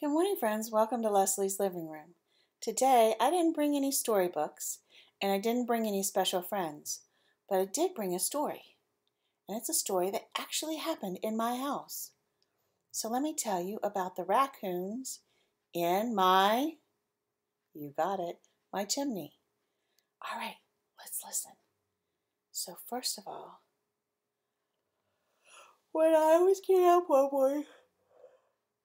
Good morning, friends. Welcome to Lesley's Living Room. Today, I didn't bring any storybooks, and I didn't bring any special friends, but I did bring a story. And it's a story that actually happened in my house. So let me tell you about the raccoons in you got it, my chimney. All right, let's listen. So first of all, when I was getting up one morning,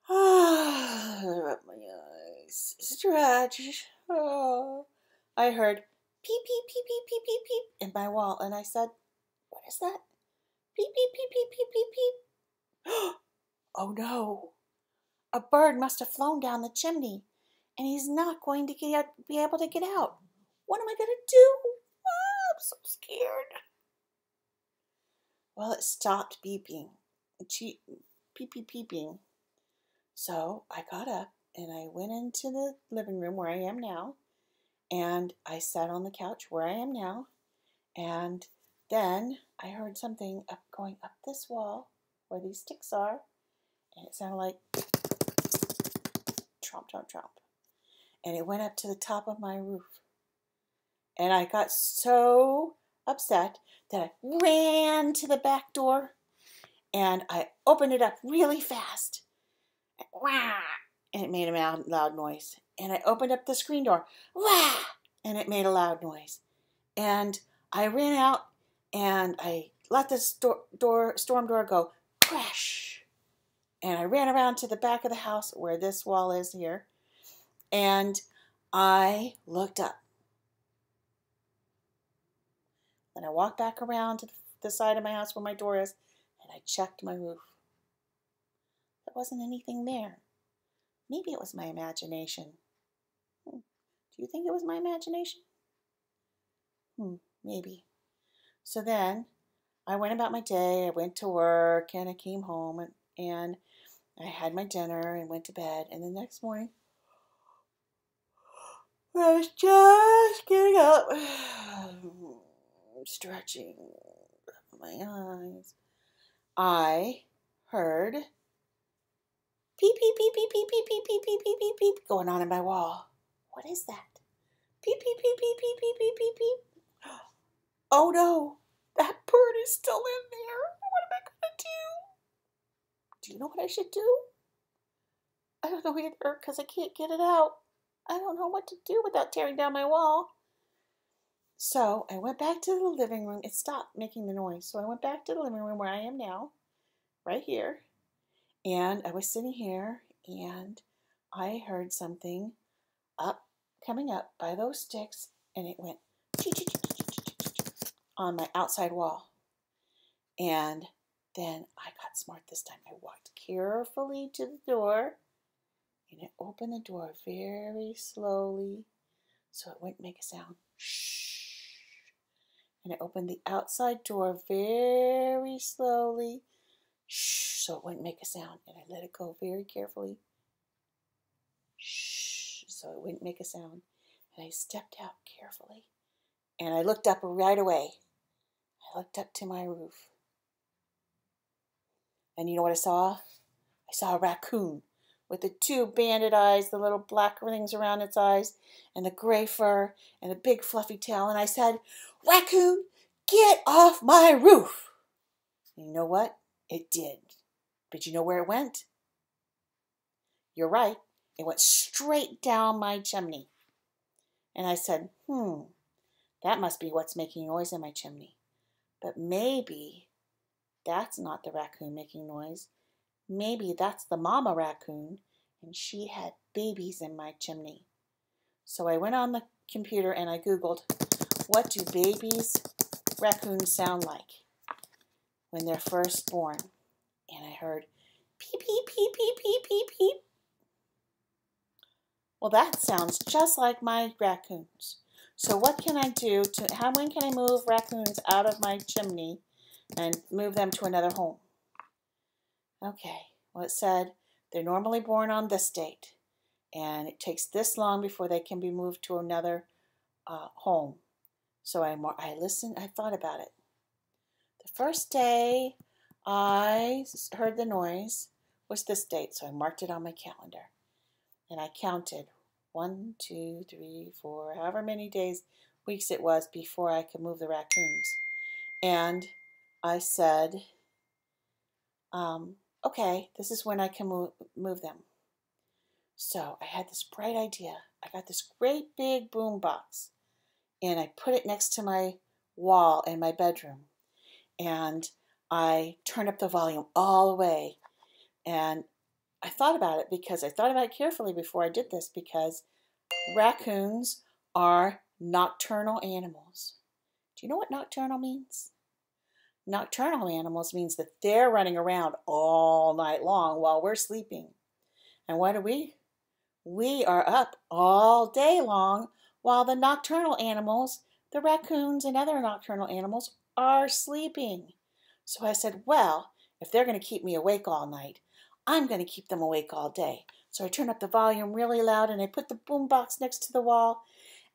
rub my eyes, stretch. I heard peep, peep, peep, peep, peep, peep, peep in my wall, and I said, "What is that? Peep, peep, peep, peep, peep, peep, peep." Oh no! A bird must have flown down the chimney, and he's not going to be able to get out. What am I going to do? I'm so scared. Well, it stopped beeping, peep, peep, peeping. So I got up and I went into the living room where I am now, and I sat on the couch where I am now, and then I heard something going up this wall where these sticks are, and it sounded like tromp, tromp, tromp. And it went up to the top of my roof. And I got so upset that I ran to the back door and I opened it up really fast. And it made a loud noise. And I opened up the screen door. Wah! And it made a loud noise. And I ran out and I let the storm door go crash. And I ran around to the back of the house where this wall is here. And I looked up. And I walked back around to the side of my house where my door is. And I checked my roof. There wasn't anything there. Maybe it was my imagination. Do you think it was my imagination? Maybe. So then I went about my day. I went to work and I came home and I had my dinner and went to bed. And the next morning, I was just getting up, stretching my eyes. I heard peep, peep, peep, peep, peep, peep, peep, peep, peep, peep, peep, peep going on in my wall. What is that? Peep, peep, peep, peep, peep, peep, peep, peep, peep. Oh no, that bird is still in there. What am I going to do? Do you know what I should do? I don't know either because I can't get it out. I don't know what to do without tearing down my wall. So I went back to the living room. It stopped making the noise. So I went back to the living room where I am now, right here. And I was sitting here and I heard something coming up by those sticks, and it went on my outside wall. And then I got smart this time. I walked carefully to the door and I opened the door very slowly so it wouldn't make a sound. Shh. And I opened the outside door very slowly. Shh, so it wouldn't make a sound. And I let it go very carefully. Shh, so it wouldn't make a sound. And I stepped out carefully. And I looked up right away. I looked up to my roof. And you know what I saw? I saw a raccoon with the two banded eyes, the little black rings around its eyes, and the gray fur, and the big fluffy tail. And I said, "Raccoon, get off my roof!" And you know what? It did. But you know where it went? You're right. It went straight down my chimney. And I said, that must be what's making noise in my chimney. But maybe that's not the raccoon making noise. Maybe that's the mama raccoon, and she had babies in my chimney. So I went on the computer and I Googled, what do raccoons sound like when they're first born? And I heard peep, peep, peep, peep, peep, peep, peep. Well, that sounds just like my raccoons. So what can I do when can I move raccoons out of my chimney and move them to another home? Okay, well, it said they're normally born on this date, and it takes this long before they can be moved to another home. So I listened, I thought about it. The first day I heard the noise was this date, so I marked it on my calendar. And I counted 1, 2, 3, 4, however many days, weeks it was before I could move the raccoons. And I said, okay, this is when I can move them. So I had this bright idea. I got this great big boom box and I put it next to my wall in my bedroom. And I turned up the volume all the way. And I thought about it because I thought about it carefully before I did this, because raccoons are nocturnal animals. Do you know what nocturnal means? Nocturnal animals means that they're running around all night long while we're sleeping. And what are we? We are up all day long while the nocturnal animals, the raccoons and other nocturnal animals, are sleeping. So I said, well, if they're going to keep me awake all night, I'm going to keep them awake all day. So I turned up the volume really loud and I put the boombox next to the wall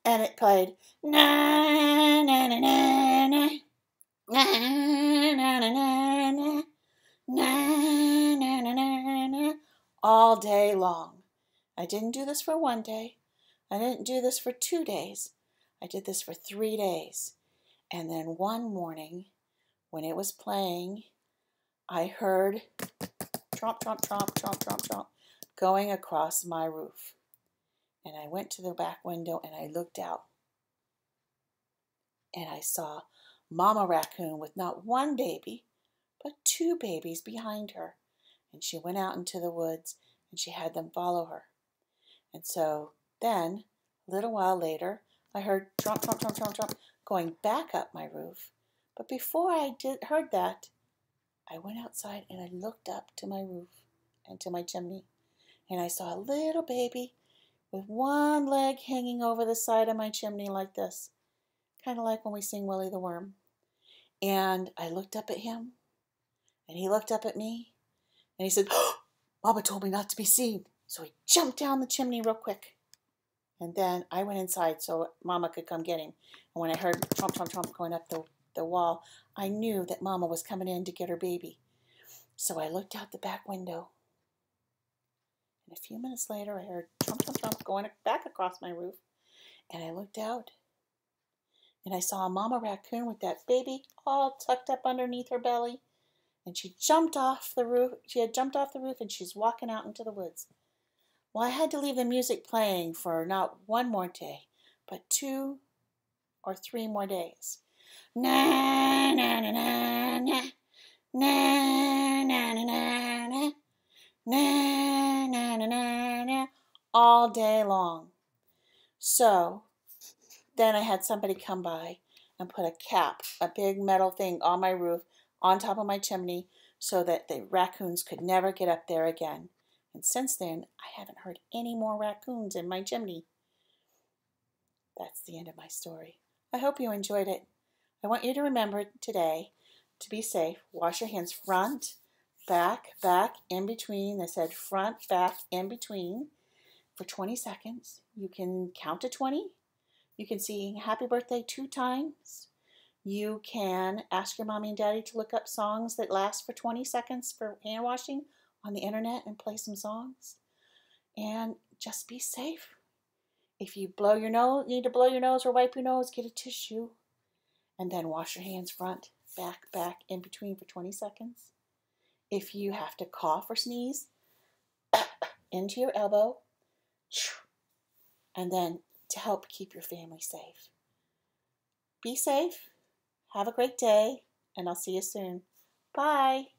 and it played na na na na na na na na na na na na na na all day long. I didn't do this for 1 day. I didn't do this for 2 days. I did this for 3 days. And then one morning, when it was playing, I heard tromp, tromp, tromp, tromp, tromp, tromp going across my roof. And I went to the back window and I looked out. And I saw Mama Raccoon with not one baby, but 2 babies behind her. And she went out into the woods and she had them follow her. And so then, a little while later, I heard tromp, tromp, tromp, tromp, tromp going back up my roof. But before I heard that, I went outside and I looked up to my roof and to my chimney. And I saw a little baby with one leg hanging over the side of my chimney like this. Kind of like when we sing Willie the Worm. And I looked up at him and he looked up at me and he said, oh, Mama told me not to be seen. So he jumped down the chimney real quick. And then I went inside so Mama could come get him. And when I heard tromp, tromp, tromp going up the wall, I knew that Mama was coming in to get her baby. So I looked out the back window. And a few minutes later, I heard tromp, tromp, tromp going back across my roof. And I looked out. And I saw a Mama Raccoon with that baby all tucked up underneath her belly. And she jumped off the roof. She had jumped off the roof and she's walking out into the woods. Well, I had to leave the music playing for not 1 more day, but 2 or 3 more days. Na na na na na na na na na na na na na na all day long. So then I had somebody come by and put a cap, a big metal thing on my roof, on top of my chimney, so that the raccoons could never get up there again. And since then, I haven't heard any more raccoons in my chimney. That's the end of my story. I hope you enjoyed it. I want you to remember today to be safe. Wash your hands front, back, in between. I said front, back, in between for 20 seconds. You can count to 20. You can sing happy birthday 2 times. You can ask your mommy and daddy to look up songs that last for 20 seconds for hand washing on the internet and play some songs. And just be safe. If you blow your nose, need to blow your nose or wipe your nose, get a tissue. And then wash your hands front, back, in between for 20 seconds. If you have to cough or sneeze, into your elbow. And then to help keep your family safe. Be safe. Have a great day. And I'll see you soon. Bye.